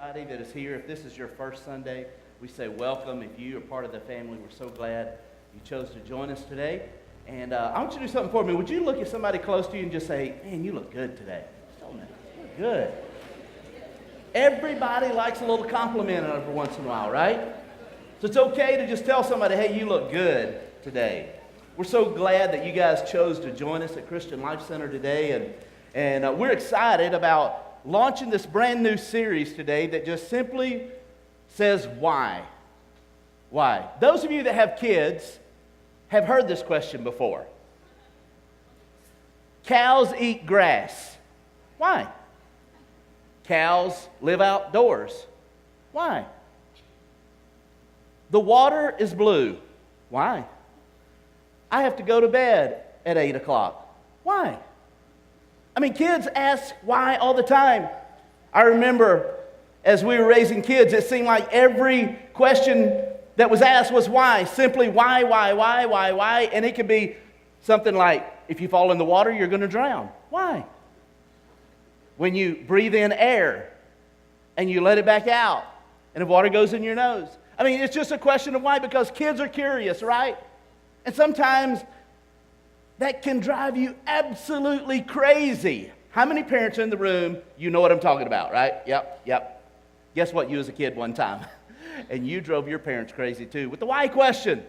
everybody that is here. If this is your first Sunday, we say welcome. If you are part of the family, we're so glad you chose to join us today. And I want you to do something for me. Would you look at somebody close to you and just say, man, you look good today? Just tell them, you look good. Everybody likes a little compliment every once in a while, right? So it's okay to just tell somebody, hey, you look good today. We're so glad that you guys chose to join us at Christian Life Center today. And we're excited about launching this brand new series today that just simply says why. Why? Those of you that have kids have heard this question before. Cows eat grass. Why? Cows live outdoors. Why? The water is blue. Why? I have to go to bed at 8 o'clock. Why? I mean, kids ask why all the time. I remember as we were raising kids, it seemed like every question that was asked was why. Simply why. And it could be something like, if you fall in the water, you're going to drown. Why? When you breathe in air and you let it back out and the water goes in your nose. I mean, it's just a question of why, because kids are curious, right? And sometimes that can drive you absolutely crazy. How many parents in the room, you know what I'm talking about, right? Yep. Guess what? You was a kid one time. And you drove your parents crazy too with the why question.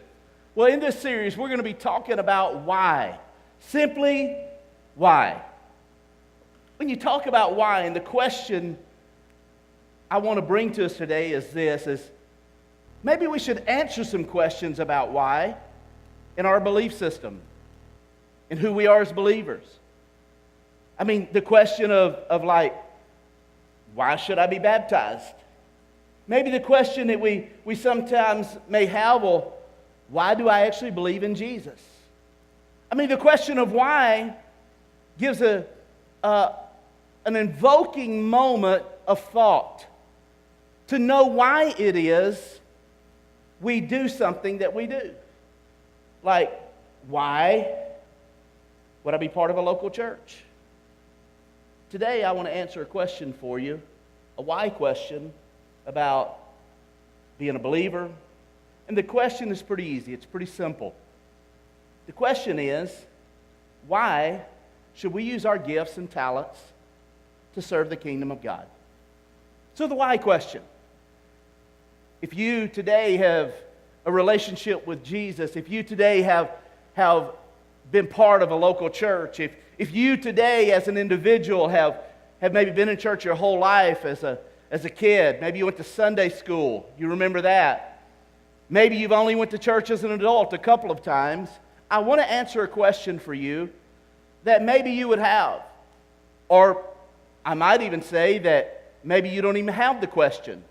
Well, in this series, we're going to be talking about why. Simply why. When you talk about why, and the question I want to bring to us today is this, is maybe we should answer some questions about why in our belief system and who we are as believers. I mean, the question of like, why should I be baptized? Maybe the question that we sometimes may have, well, why do I actually believe in Jesus? I mean, the question of why gives an invoking moment of thought to know why it is we do something that we do. Like, why would I be part of a local church? Today, I want to answer a question for you, a why question about being a believer. And the question is pretty easy. It's pretty simple. The question is, why should we use our gifts and talents to serve the kingdom of God? So the why question. If you today have a relationship with Jesus, if you today have been part of a local church, if you today as an individual have maybe been in church your whole life as a kid, maybe you went to Sunday school, you remember that. Maybe you've only went to church as an adult a couple of times. I want to answer a question for you that maybe you would have. Or I might even say that maybe you don't even have the question.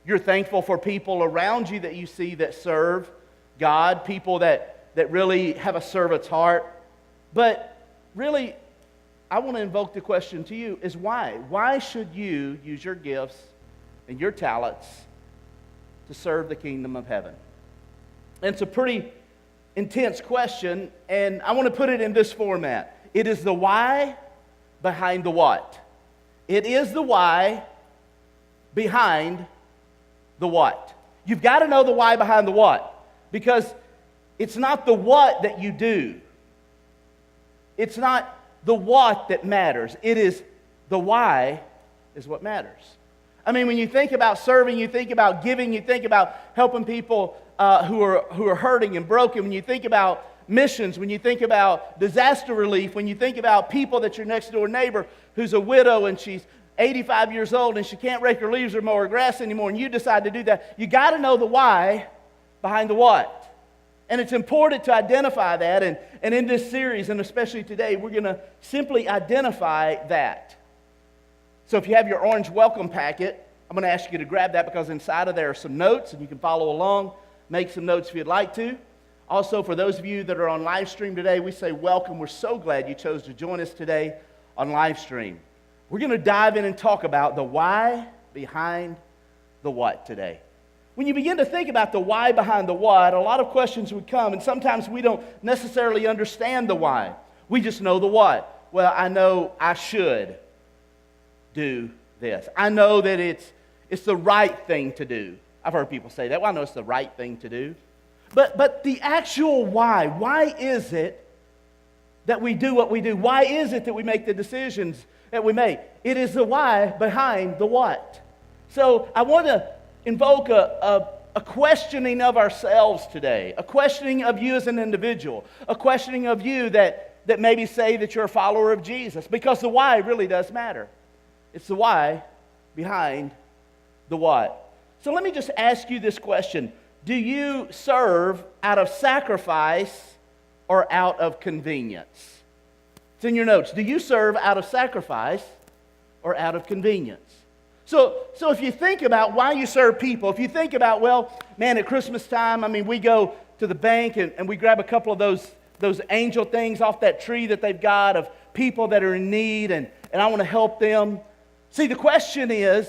You're thankful for people around you that you see that serve God, people that really have a servant's heart. But really, I want to invoke the question to you is why? Why should you use your gifts and your talents to serve the kingdom of heaven? And it's a pretty intense question, and I want to put it in this format. It is the why behind the what. It is the why behind the what. You've got to know the why behind the what, because it's not the what that you do. It's not the what that matters. It is the why is what matters. I mean, when you think about serving, you think about giving, you think about helping people who are hurting and broken. When you think about missions, when you think about disaster relief, when you think about people that your next door neighbor who's a widow and she's 85 years old and she can't rake her leaves or mow her grass anymore, and you decide to do that, you got to know the why behind the what. And it's important to identify that, and in this series, and especially today, we're going to simply identify that. So if you have your orange welcome packet, I'm going to ask you to grab that, because inside of there are some notes, and you can follow along, make some notes if you'd like to. Also, for those of you that are on live stream today, we say welcome. We're so glad you chose to join us today on live stream. We're going to dive in and talk about the why behind the what today. When you begin to think about the why behind the what, a lot of questions would come, and sometimes we don't necessarily understand the why. We just know the what. Well, I know I should do this. I know that it's the right thing to do. I've heard people say that. Well, I know it's the right thing to do. But the actual why is it that we do what we do? Why is it that we make the decisions that we make? It is the why behind the what. So I want to invoke a questioning of ourselves today, a questioning of you as an individual, a questioning of you that maybe say that you're a follower of Jesus, because the why really does matter. It's the why behind the what. So let me just ask you this question. Do you serve out of sacrifice or out of convenience? It's in your notes. Do you serve out of sacrifice or out of convenience? So if you think about why you serve people, if you think about, well, man, at Christmas time, I mean, we go to the bank and we grab a couple of those angel things off that tree that they've got of people that are in need, and I want to help them. See, the question is,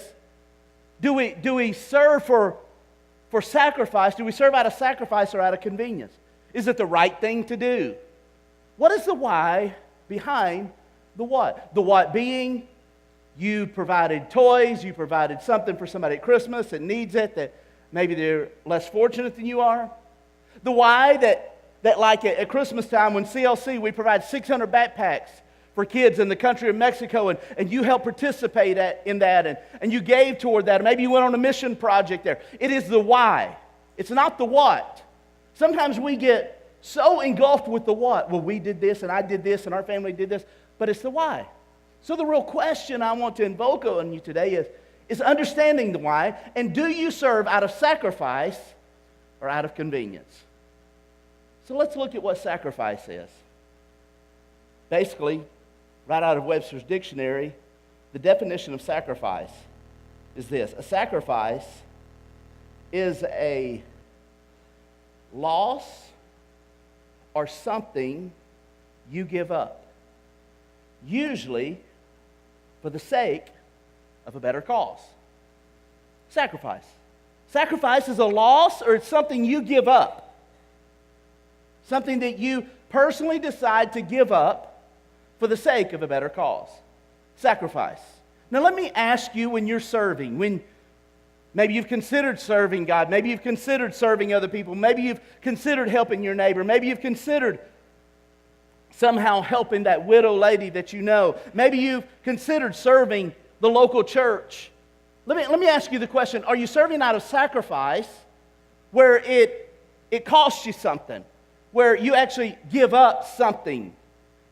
do we serve for sacrifice? Do we serve out of sacrifice or out of convenience? Is it the right thing to do? What is the why behind the what? The what being, you provided toys, you provided something for somebody at Christmas that needs it, that maybe they're less fortunate than you are. The why that like at Christmas time when CLC, we provide 600 backpacks for kids in the country of Mexico, and you helped participate in that, and you gave toward that. Maybe you went on a mission project there. It is the why. It's not the what. Sometimes we get so engulfed with the what. Well, we did this, and I did this, and our family did this, but it's the why. So the real question I want to invoke on you today is understanding the why, and do you serve out of sacrifice or out of convenience? So let's look at what sacrifice is. Basically, right out of Webster's dictionary, the definition of sacrifice is this. A sacrifice is a loss or something you give up, usually for the sake of a better cause. Sacrifice. Sacrifice is a loss, or it's something you give up. Something that you personally decide to give up for the sake of a better cause. Sacrifice. Now let me ask you, when you're serving, when maybe you've considered serving God, maybe you've considered serving other people, maybe you've considered helping your neighbor, maybe you've considered somehow helping that widow lady that you know, maybe you've considered serving the local church. Let me ask you the question, are you serving out of sacrifice where it costs you something, where you actually give up something?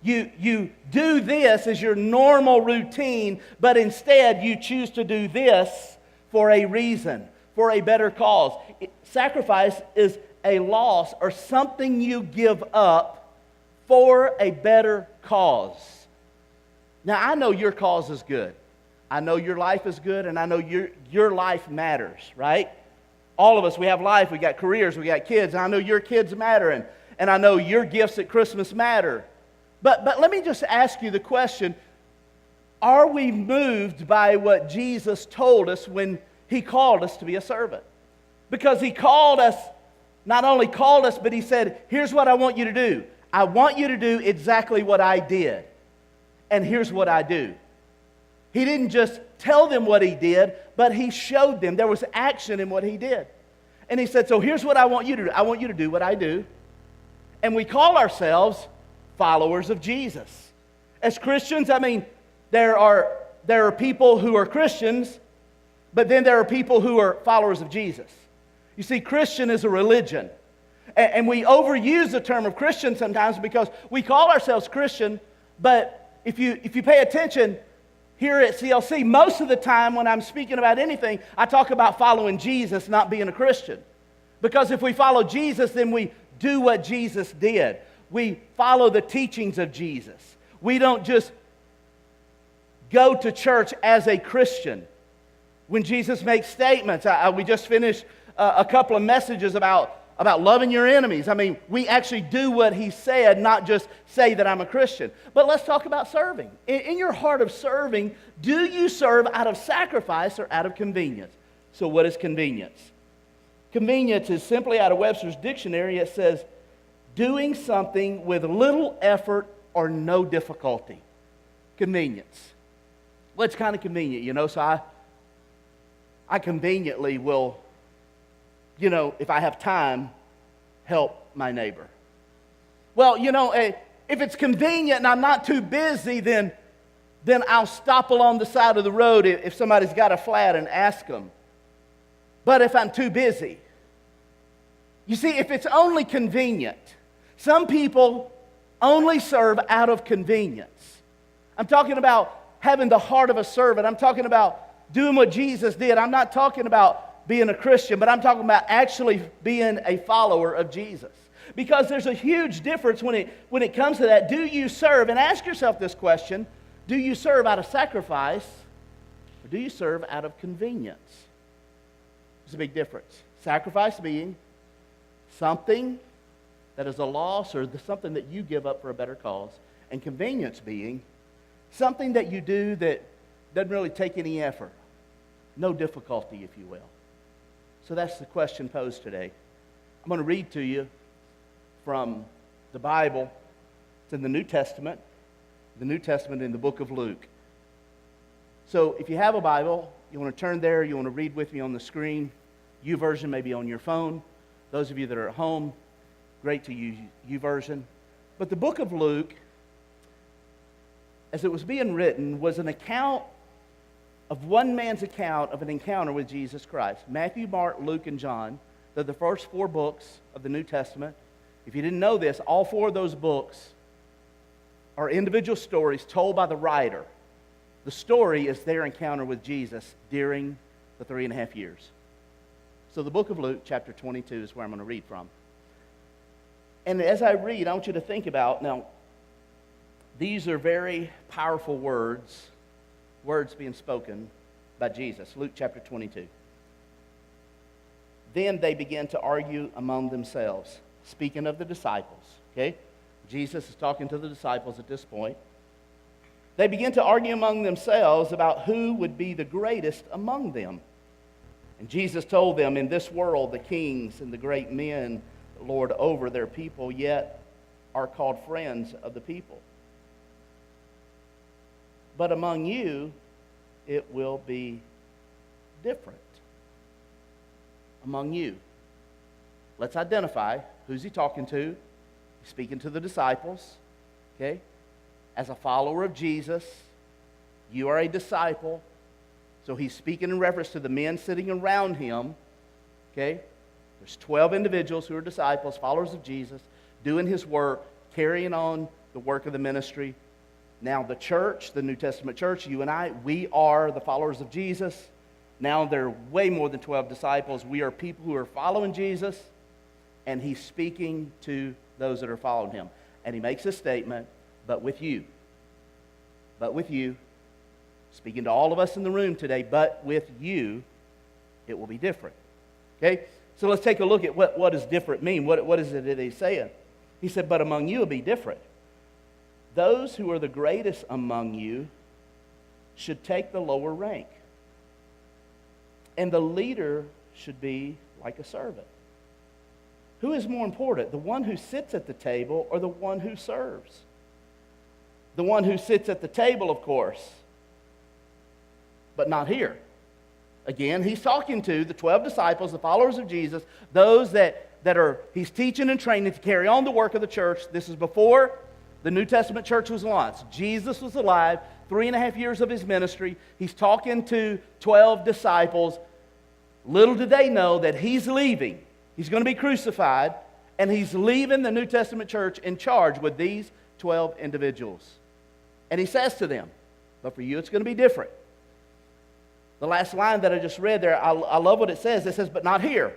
You do this as your normal routine, but instead you choose to do this for a reason, for a better cause. Sacrifice is a loss or something you give up for a better cause. Now, I know your cause is good. I know your life is good, and I know your life matters, right? All of us, we have life, we got careers, we got kids, and I know your kids matter, and I know your gifts at Christmas matter. But let me just ask you the question, are we moved by what Jesus told us when He called us to be a servant? Because He called us, not only called us, but He said, here's what I want you to do. I want you to do exactly what I did. And here's what I do. He didn't just tell them what He did, but He showed them. There was action in what He did. And He said, so here's what I want you to do. I want you to do what I do. And we call ourselves followers of Jesus. As Christians, I mean, there are people who are Christians, but then there are people who are followers of Jesus. You see, Christian is a religion. And we overuse the term of Christian sometimes because we call ourselves Christian, but if you pay attention here at CLC, most of the time when I'm speaking about anything, I talk about following Jesus, not being a Christian. Because if we follow Jesus, then we do what Jesus did. We follow the teachings of Jesus. We don't just go to church as a Christian. When Jesus makes statements, we just finished a couple of messages about loving your enemies. I mean, we actually do what He said, not just say that I'm a Christian. But let's talk about serving. In your heart of serving, do you serve out of sacrifice or out of convenience? So what is convenience? Convenience is simply out of Webster's dictionary. It says, doing something with little effort or no difficulty. Convenience. Well, it's kind of convenient, you know, so I conveniently will, if I have time, help my neighbor. Well, if it's convenient and I'm not too busy, then I'll stop along the side of the road if somebody's got a flat and ask them. But if I'm too busy, you see, if it's only convenient, some people only serve out of convenience. I'm talking about having the heart of a servant. I'm talking about doing what Jesus did. I'm not talking about being a Christian, but I'm talking about actually being a follower of Jesus. Because there's a huge difference when it comes to that. Do you serve? And ask yourself this question. Do you serve out of sacrifice, or do you serve out of convenience? There's a big difference. Sacrifice being something that is a loss or something that you give up for a better cause, and convenience being something that you do that doesn't really take any effort, no difficulty, if you will. So that's the question posed today. I'm going to read to you from the Bible. It's in the New Testament in the book of Luke. So if you have a Bible, you want to turn there, you want to read with me on the screen. YouVersion may be on your phone. Those of you that are at home, great to use YouVersion. But the book of Luke, as it was being written, was an account of one man's account of an encounter with Jesus Christ. Matthew, Mark, Luke, and John, they're the first 4 books of the New Testament. If you didn't know this, all 4 of those books are individual stories told by the writer. The story is their encounter with Jesus during the 3.5 years. So the book of Luke, chapter 22, is where I'm going to read from. And as I read, I want you to think about, now, these are very powerful words being spoken by Jesus. Luke chapter 22. Then they began to argue among themselves, speaking of the disciples, okay? Jesus is talking to the disciples at this point. They began to argue among themselves about who would be the greatest among them. And Jesus told them, in this world, the kings and the great men lord over their people, yet are called friends of the people. But among you, it will be different. Among you. Let's identify who's he talking to. He's speaking to the disciples, okay? As a follower of Jesus, you are a disciple. So he's speaking in reference to the men sitting around him, okay? There's 12 individuals who are disciples, followers of Jesus, doing his work, carrying on the work of the ministry. Now the church, the New Testament church, you and I, we are the followers of Jesus. Now there are way more than 12 disciples. We are people who are following Jesus, and he's speaking to those that are following him. And he makes a statement, but with you, speaking to all of us in the room today, but with you, it will be different. Okay? So let's take a look at what does different mean. What is it that he's saying? He said, but among you will be different. Those who are the greatest among you should take the lower rank. And the leader should be like a servant. Who is more important, the one who sits at the table or the one who serves? The one who sits at the table, of course, but not here. Again, he's talking to the 12 disciples, the followers of Jesus, those that are, he's teaching and training to carry on the work of the church. This is before the New Testament church was launched. Jesus was alive, 3.5 years of his ministry. He's talking to 12 disciples. Little did they know that he's leaving. He's going to be crucified, and he's leaving the New Testament church in charge with these 12 individuals. And he says to them, but for you it's going to be different. The last line that I just read there, I love what it says. It says, but not here.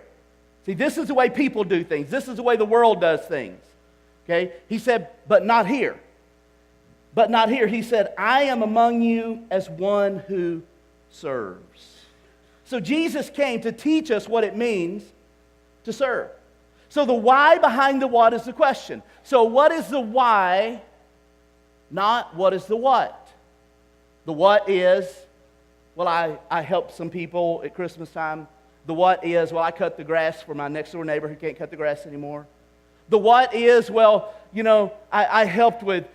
See, this is the way people do things. This is the way the world does things. Okay? He said, but not here. But not here. He said, I am among you as one who serves. So Jesus came to teach us what it means to serve. So the why behind the what is the question. So what is the why, not what is the what? The what is, well, I helped some people at Christmas time. The what is, well, I cut the grass for my next door neighbor who can't cut the grass anymore. The what is, well, I helped with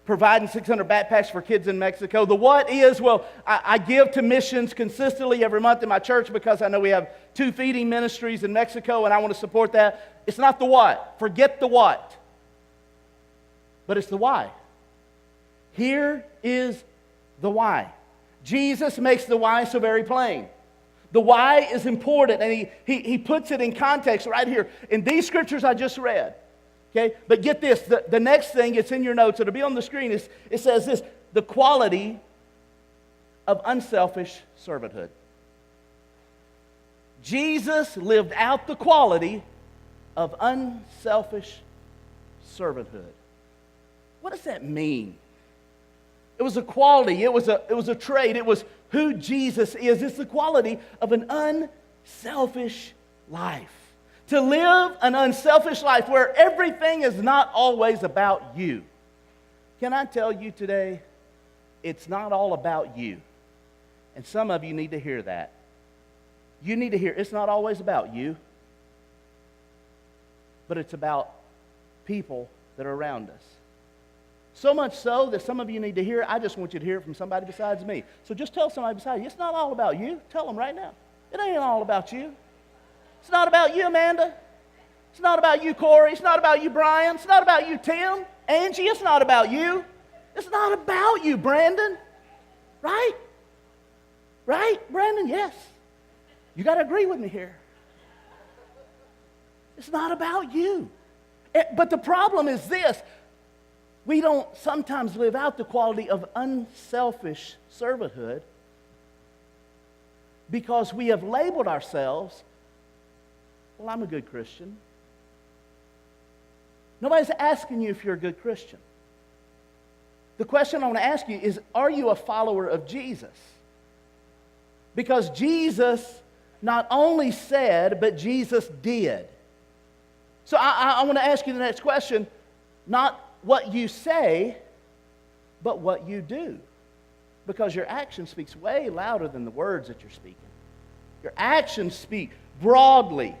providing 600 backpacks for kids in Mexico. The what is, well, I give to missions consistently every month in my church because I know we have 2 feeding ministries in Mexico and I want to support that. It's not the what. Forget the what. But it's the why. Here is the why. Jesus makes the why so very plain. The why is important, and he puts it in context right here in these scriptures I just read. Okay? But get this, the next thing, it's in your notes, it'll be on the screen, it says this, the quality of unselfish servanthood. Jesus lived out the quality of unselfish servanthood. What does that mean? It was a quality, it was a trait, it was who Jesus is. It's the quality of an unselfish life. To live an unselfish life where everything is not always about you. Can I tell you today, it's not all about you. And some of you need to hear that. You need to hear, it's not always about you, but it's about people that are around us. So much so that some of you need to hear it. I just want you to hear it from somebody besides me. So just tell somebody beside you, it's not all about you. Tell them right now. It ain't all about you. It's not about you, Amanda. It's not about you, Corey. It's not about you, Brian. It's not about you, Tim. Angie, it's not about you. It's not about you, Brandon. Right? Right, Brandon? Yes. You got to agree with me here. It's not about you. But the problem is this. We don't sometimes live out the quality of unselfish servanthood because we have labeled ourselves, well, I'm a good Christian. Nobody's asking you if you're a good Christian. The question I want to ask you is, are you a follower of Jesus? Because Jesus not only said, but Jesus did. So I want to ask you the next question, not what you say, but what you do. Because your action speaks way louder than the words that you're speaking. Your actions speak broadly.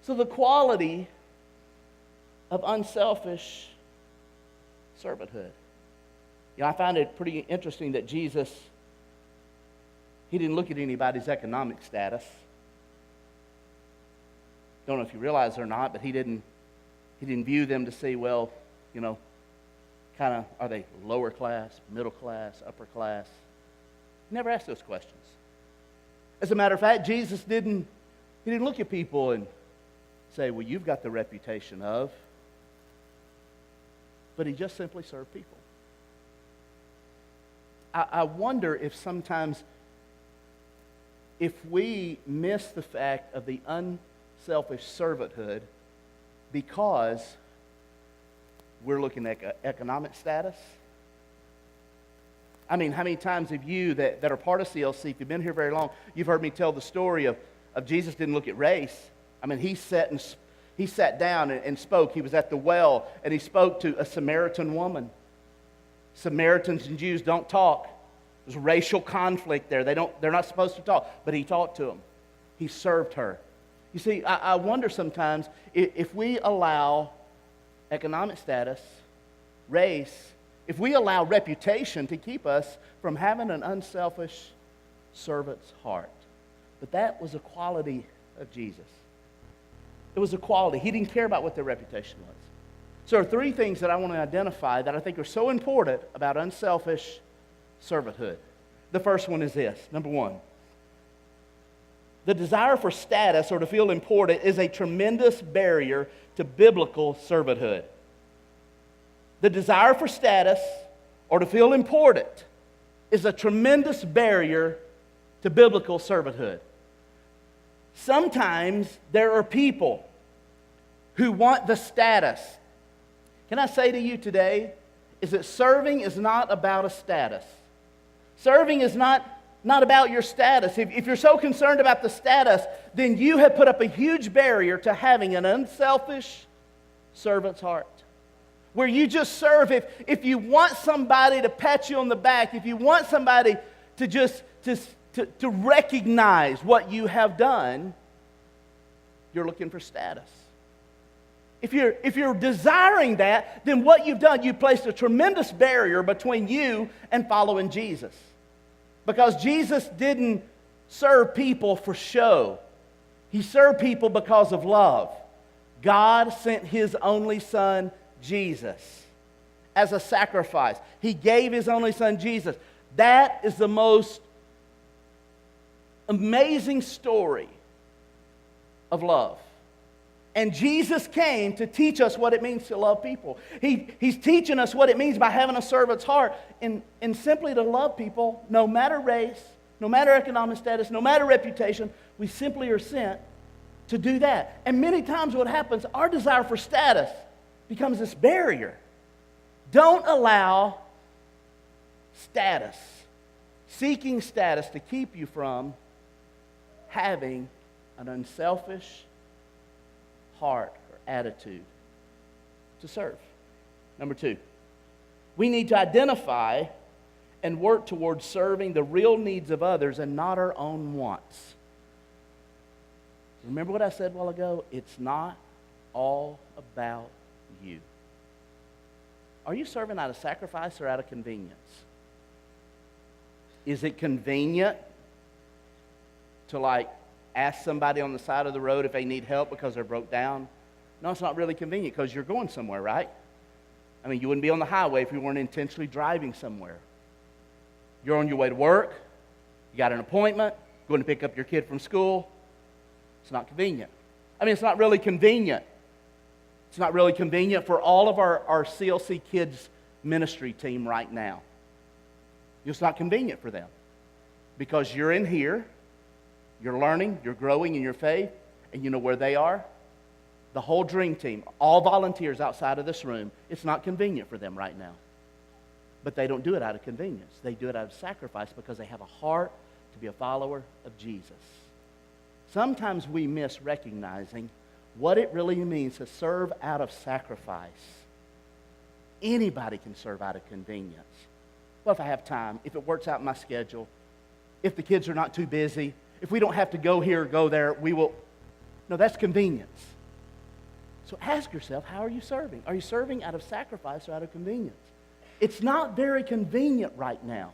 So the quality of unselfish servanthood. You know, I find it pretty interesting that Jesus, he didn't look at anybody's economic status. Don't know if you realize it or not, but he didn't view them to say, well, you know, kind of, are they lower class, middle class, upper class? He never asked those questions. As a matter of fact, Jesus didn't look at people and say, well, you've got the reputation of, but he just simply served people. I wonder if sometimes, if we miss the fact of the unselfish servanthood because we're looking at economic status. I mean, how many times have you that are part of CLC, if you've been here very long, you've heard me tell the story of Jesus didn't look at race. I mean, he sat down and spoke. He was at the well, and he spoke to a Samaritan woman. Samaritans and Jews don't talk. There's racial conflict there. They're not supposed to talk, but he talked to them. He served her. You see, I wonder sometimes if we allow economic status, race, if we allow reputation to keep us from having an unselfish servant's heart. But that was a quality of Jesus. It was a quality. He didn't care about what their reputation was. So there are 3 things that I want to identify that I think are so important about unselfish servanthood. The first one is this. Number 1. The desire for status or to feel important is a tremendous barrier to biblical servanthood. The desire for status or to feel important is a tremendous barrier to biblical servanthood. Sometimes there are people who want the status. Can I say to you today, is that serving is not about a status. Serving is not about your status. If you're so concerned about the status, then you have put up a huge barrier to having an unselfish servant's heart. Where you just serve if you want somebody to pat you on the back, if you want somebody to just to recognize what you have done, you're looking for status. if you're desiring that, then what you've done, you've placed a tremendous barrier between you and following Jesus. Because Jesus didn't serve people for show. He served people because of love. God sent His only Son, Jesus, as a sacrifice. He gave His only Son, Jesus. That is the most amazing story of love. And Jesus came to teach us what it means to love people. He's teaching us what it means by having a servant's heart and simply to love people, no matter race, no matter economic status, no matter reputation. We simply are sent to do that. And many times what happens, our desire for status becomes this barrier. Don't allow status, seeking status, to keep you from having an unselfish heart or attitude to serve. Number 2, we need to identify and work towards serving the real needs of others and not our own wants. Remember what I said a while ago? It's not all about you. Are you serving out of sacrifice or out of convenience? Is it convenient to ask somebody on the side of the road if they need help because they're broke down? No, it's not really convenient because you're going somewhere, right? I mean, you wouldn't be on the highway if you weren't intentionally driving somewhere. You're on your way to work. You got an appointment. Going to pick up your kid from school. It's not convenient. I mean, it's not really convenient. It's not really convenient for all of our CLC Kids ministry team right now. It's not convenient for them because you're in here. You're learning, you're growing in your faith, and you know where they are? The whole dream team, all volunteers outside of this room, it's not convenient for them right now. But they don't do it out of convenience. They do it out of sacrifice because they have a heart to be a follower of Jesus. Sometimes we miss recognizing what it really means to serve out of sacrifice. Anybody can serve out of convenience. Well, if I have time, if it works out in my schedule, if the kids are not too busy, if we don't have to go here or go there, we will. No, that's convenience. So ask yourself, how are you serving? Are you serving out of sacrifice or out of convenience? It's not very convenient right now.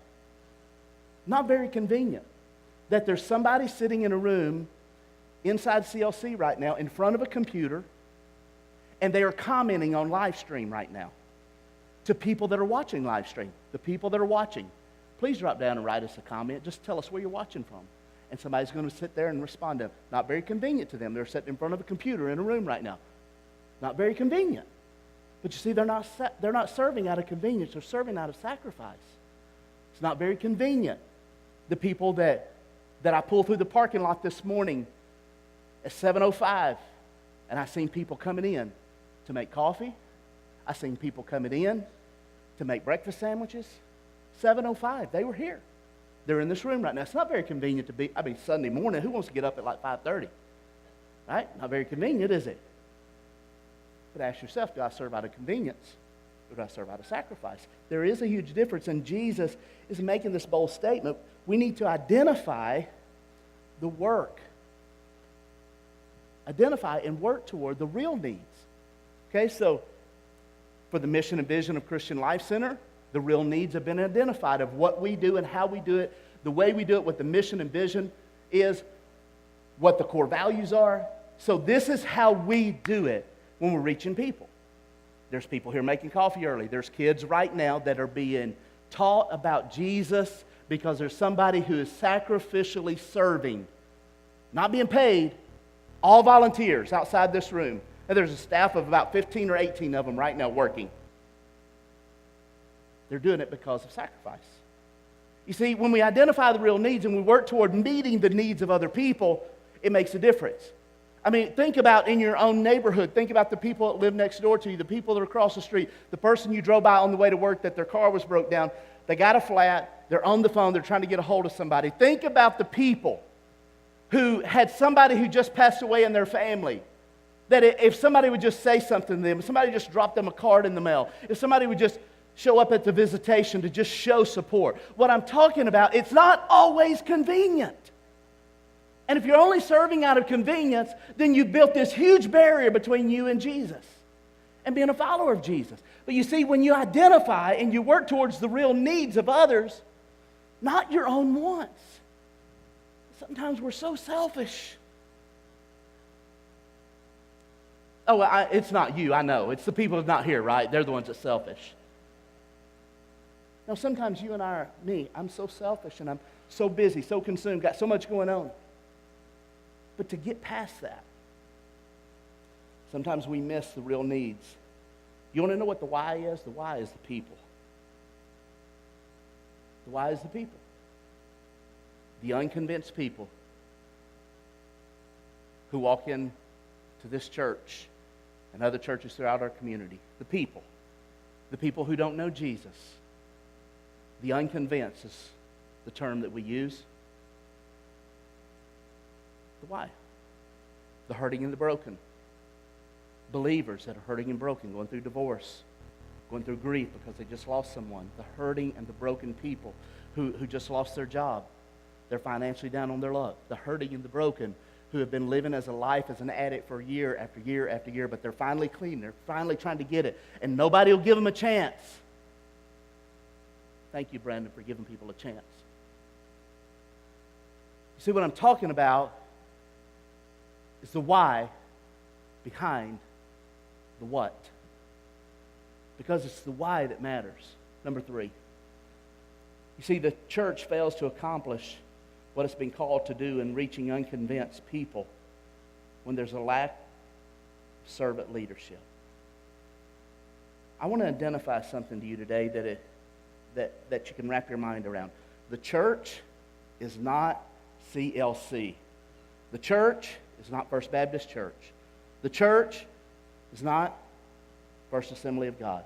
Not very convenient that there's somebody sitting in a room inside CLC right now in front of a computer and they are commenting on live stream right now to people that are watching live stream. The people that are watching, please drop down and write us a comment. Just tell us where you're watching from. And somebody's going to sit there and respond to them. Not very convenient to them. They're sitting in front of a computer in a room right now. Not very convenient. But you see, they're not serving out of convenience. They're serving out of sacrifice. It's not very convenient. The people that I pulled through the parking lot this morning at 7:05, and I seen people coming in to make coffee. I seen people coming in to make breakfast sandwiches. 7:05, they were here. They're in this room right now. It's not very convenient to be, Sunday morning, who wants to get up at 5:30? Right? Not very convenient, is it? But ask yourself, do I serve out of convenience or do I serve out of sacrifice? There is a huge difference, and Jesus is making this bold statement. We need to identify the work. Identify and work toward the real needs. Okay, so for the mission and vision of Christian Life Center, the real needs have been identified of what we do and how we do it, the way we do it, what the mission and vision is, what the core values are. So this is how we do it when we're reaching people. There's people here making coffee early. There's kids right now that are being taught about Jesus because there's somebody who is sacrificially serving, not being paid, all volunteers outside this room. And there's a staff of about 15 or 18 of them right now working. They're doing it because of sacrifice. You see, when we identify the real needs and we work toward meeting the needs of other people, it makes a difference. Think about in your own neighborhood. Think about the people that live next door to you, the people that are across the street, the person you drove by on the way to work that their car was broke down. They got a flat. They're on the phone. They're trying to get a hold of somebody. Think about the people who had somebody who just passed away in their family. That if somebody would just say something to them, if somebody just dropped them a card in the mail, if somebody would just show up at the visitation to just show support. What I'm talking about, it's not always convenient. And if you're only serving out of convenience, then you've built this huge barrier between you and Jesus. and being a follower of Jesus. But you see, when you identify and you work towards the real needs of others, not your own wants. Sometimes we're so selfish. Oh, it's not you, I know. It's the people that's not here, right? They're the ones that's selfish. No, sometimes you and I are, I'm so selfish and I'm so busy, so consumed, got so much going on. But to get past that, sometimes we miss the real needs. You want to know what the why is? The why is the people. The why is the people. The unconvinced people who walk into this church and other churches throughout our community. The people who don't know Jesus. The unconvinced is the term that we use. The why. The hurting and the broken. Believers that are hurting and broken, going through divorce, going through grief because they just lost someone. The hurting and the broken people who just lost their job. They're financially down on their luck. The hurting and the broken who have been living as a life as an addict for year after year after year, but they're finally clean. They're finally trying to get it, and nobody will give them a chance. Thank you, Brandon, for giving people a chance. You see, what I'm talking about is the why behind the what. Because it's the why that matters. Number 3. You see, the church fails to accomplish what it's been called to do in reaching unconvinced people when there's a lack of servant leadership. I want to identify something to you today that you can wrap your mind around. The church is not CLC. The church is not First Baptist Church. The church is not First Assembly of God.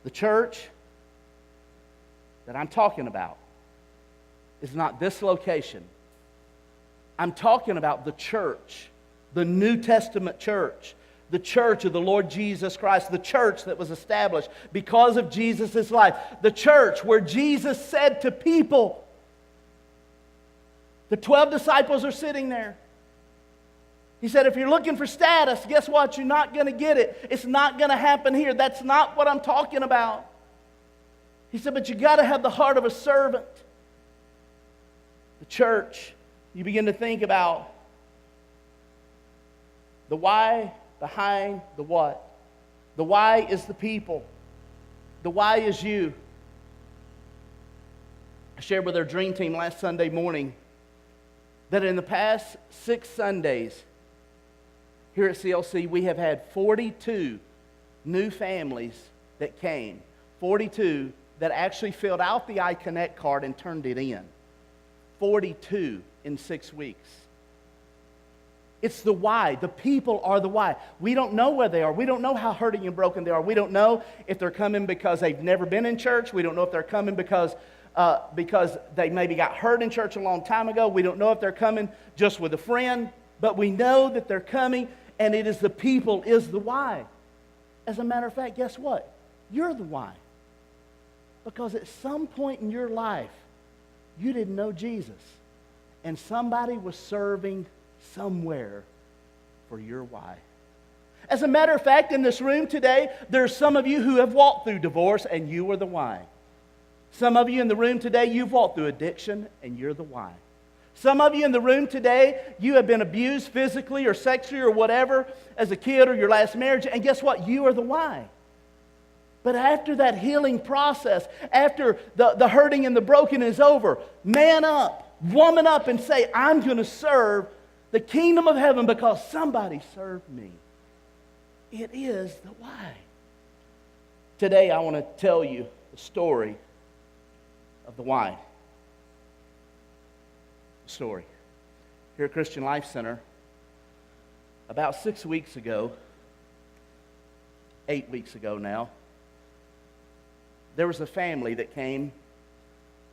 The church that I'm talking about is not this location. I'm talking about the church, the New Testament church, the church of the Lord Jesus Christ, the church that was established because of Jesus' life, the church where Jesus said to people, the 12 disciples are sitting there. He said, if you're looking for status, guess what? You're not going to get it. It's not going to happen here. That's not what I'm talking about. He said, but you got to have the heart of a servant. The church, you begin to think about the why behind the what. The why is the people. The why is you. I shared with our dream team last Sunday morning that in the past 6 Sundays here at CLC, we have had 42 new families that came. 42 that actually filled out the iConnect card and turned it in. 42 in 6 weeks. It's the why. The people are the why. We don't know where they are. We don't know how hurting and broken they are. We don't know if they're coming because they've never been in church. We don't know if they're coming because they maybe got hurt in church a long time ago. We don't know if they're coming just with a friend. But we know that they're coming, and it is the people is the why. As a matter of fact, guess what? You're the why. Because at some point in your life, you didn't know Jesus. And somebody was serving somewhere for your why. As a matter of fact, in this room today, there's some of you who have walked through divorce, and you were the why. Some of you in the room today, you've walked through addiction, and you're the why. Some of you in the room today, you have been abused physically or sexually or whatever as a kid or your last marriage, and guess what? You are the why. But after that healing process, after the hurting and the broken is over, man up, woman up, and say, I'm going to serve the kingdom of heaven because somebody served me. It is the why. Today I want to tell you the story of the why. Story. Here at Christian Life Center, about 6 weeks ago, 8 weeks ago now, there was a family that came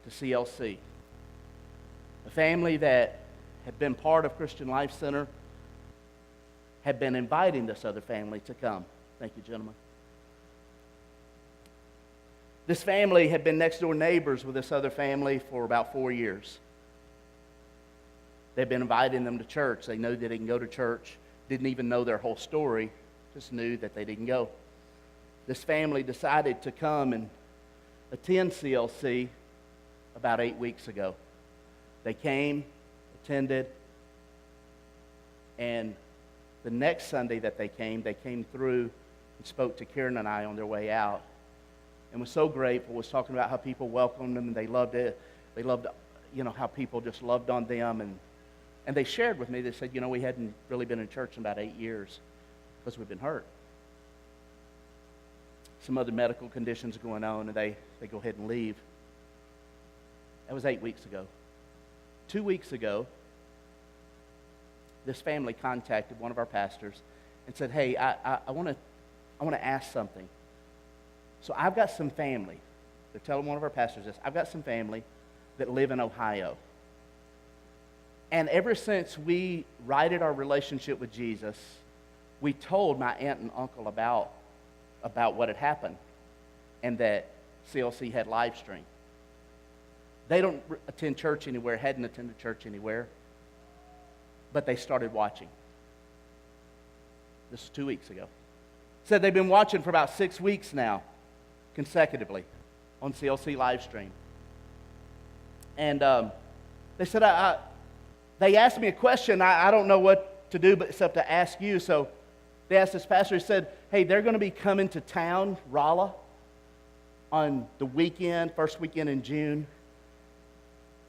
to CLC. A family that had been part of Christian Life Center, had been inviting this other family to come. Thank you, gentlemen. This family had been next door neighbors with this other family for about 4 years. They'd been inviting them to church. They knew they didn't go to church, didn't even know their whole story, just knew that they didn't go. this family decided to come and attend CLC about 8 weeks ago. They came, attended, and the next Sunday that they came through and spoke to Karen and I on their way out, and was so grateful, was talking about how people welcomed them, and they loved it. They loved, how people just loved on them, and they shared with me, they said, we hadn't really been in church in about 8 years because we've been hurt. Some other medical conditions going on, and they go ahead and leave. That was 8 weeks ago. 2 weeks ago, this family contacted one of our pastors and said, hey, I want to ask something. So I've got some family. They're telling one of our pastors this. I've got some family that live in Ohio. And ever since we righted our relationship with Jesus, we told my aunt and uncle about what had happened and that CLC had live stream. They don't attend church anywhere, hadn't attended church anywhere, but they started watching. This was 2 weeks ago. Said they've been watching for about 6 weeks now, consecutively, on CLC live stream. And they said, they asked me a question. I don't know what to do except to ask you. So they asked this pastor, he said, hey, they're going to be coming to town, Rolla, on the weekend, first weekend in June.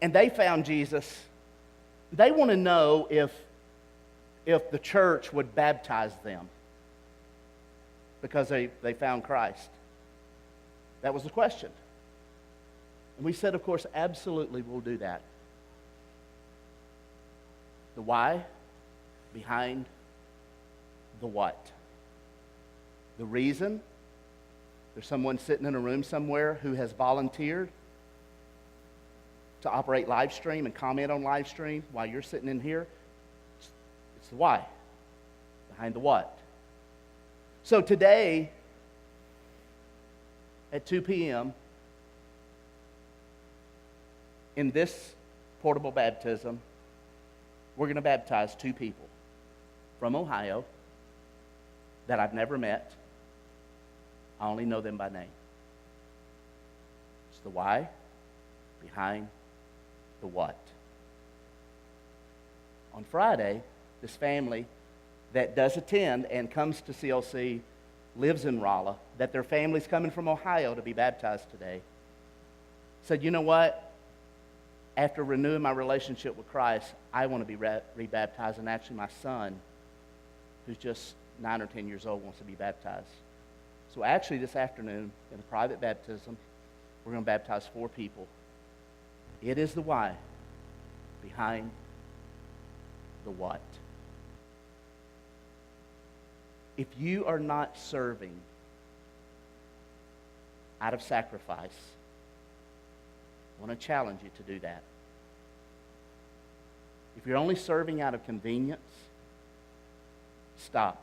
And they found Jesus. They want to know if the church would baptize them because they found Christ. That was the question. And we said, of course, absolutely we'll do that. The why behind the what. The reason, there's someone sitting in a room somewhere who has volunteered to operate live stream and comment on live stream while you're sitting in here. It's the why behind the what. So today at 2 p.m. in this portable baptism, we're going to baptize 2 people from Ohio that I've never met. I only know them by name. It's the why behind the what. On Friday, this family that does attend and comes to CLC, lives in Rolla, that their family's coming from Ohio to be baptized today, said, you know what? After renewing my relationship with Christ, I want to be rebaptized. And actually my son, who's just 9 or 10 years old, wants to be baptized. So actually this afternoon, in a private baptism, we're going to baptize 4 people. It is the why behind the what. If you are not serving out of sacrifice, I want to challenge you to do that. If you're only serving out of convenience, stop.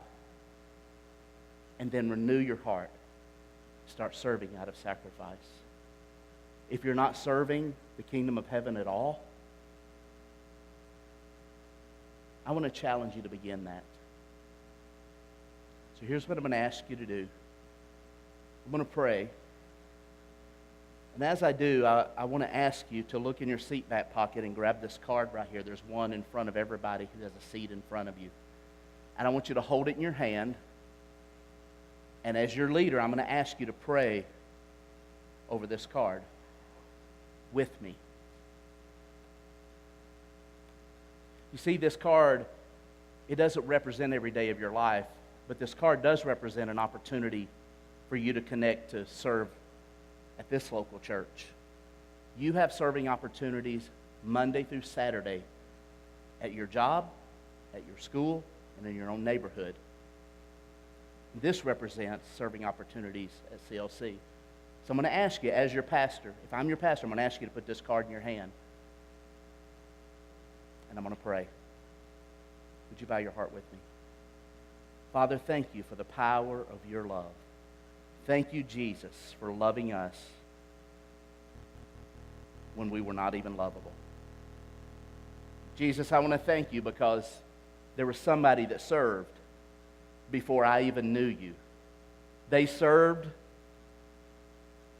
And then renew your heart. Start serving out of sacrifice. If you're not serving the kingdom of heaven at all, I want to challenge you to begin that. So here's what I'm going to ask you to do. I'm going to pray. And as I do, I want to ask you to look in your seat back pocket and grab this card right here. There's one in front of everybody who has a seat in front of you. And I want you to hold it in your hand. And as your leader, I'm going to ask you to pray over this card with me. You see, this card, it doesn't represent every day of your life, but this card does represent an opportunity for you to connect to serve at this local church. You have serving opportunities Monday through Saturday at your job, at your school, and in your own neighborhood. This represents serving opportunities at CLC. So I'm going to ask you, as your pastor, if I'm your pastor, I'm going to ask you to put this card in your hand. And I'm going to pray. Would you bow your heart with me? Father, thank you for the power of your love. Thank you, Jesus, for loving us when we were not even lovable. Jesus, I want to thank you because there was somebody that served before I even knew you, They served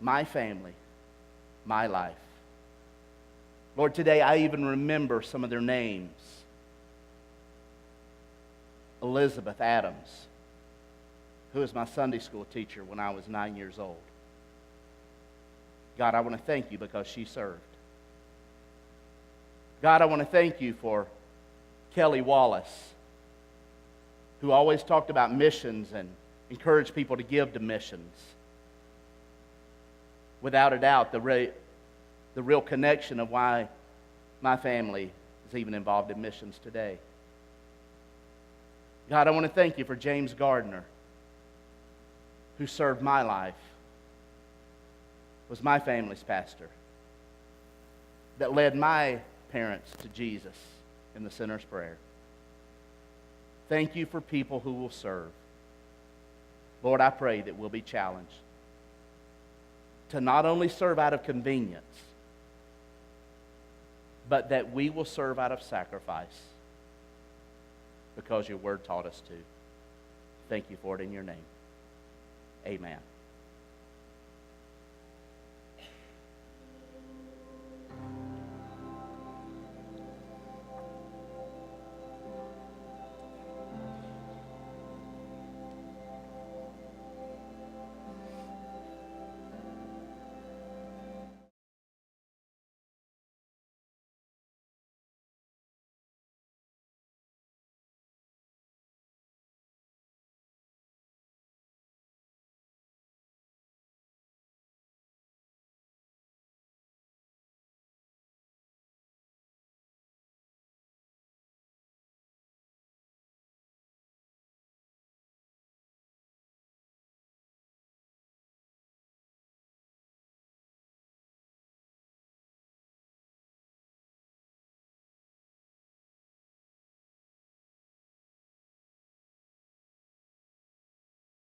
my family, my life. Lord, today I even remember some of their names. Elizabeth Adams, who was my Sunday school teacher when I was 9 years old. God, I want to thank you because she served. God, I want to thank you for Kelly Wallace, who always talked about missions and encouraged people to give to missions. Without a doubt, the real connection of why my family is even involved in missions today. God, I want to thank you for James Gardner, who served my life, was my family's pastor, that led my parents to Jesus in the sinner's prayer. Thank you for people who will serve. Lord, I pray that we'll be challenged to not only serve out of convenience, but that we will serve out of sacrifice because your word taught us to. Thank you for it in your name. Amen.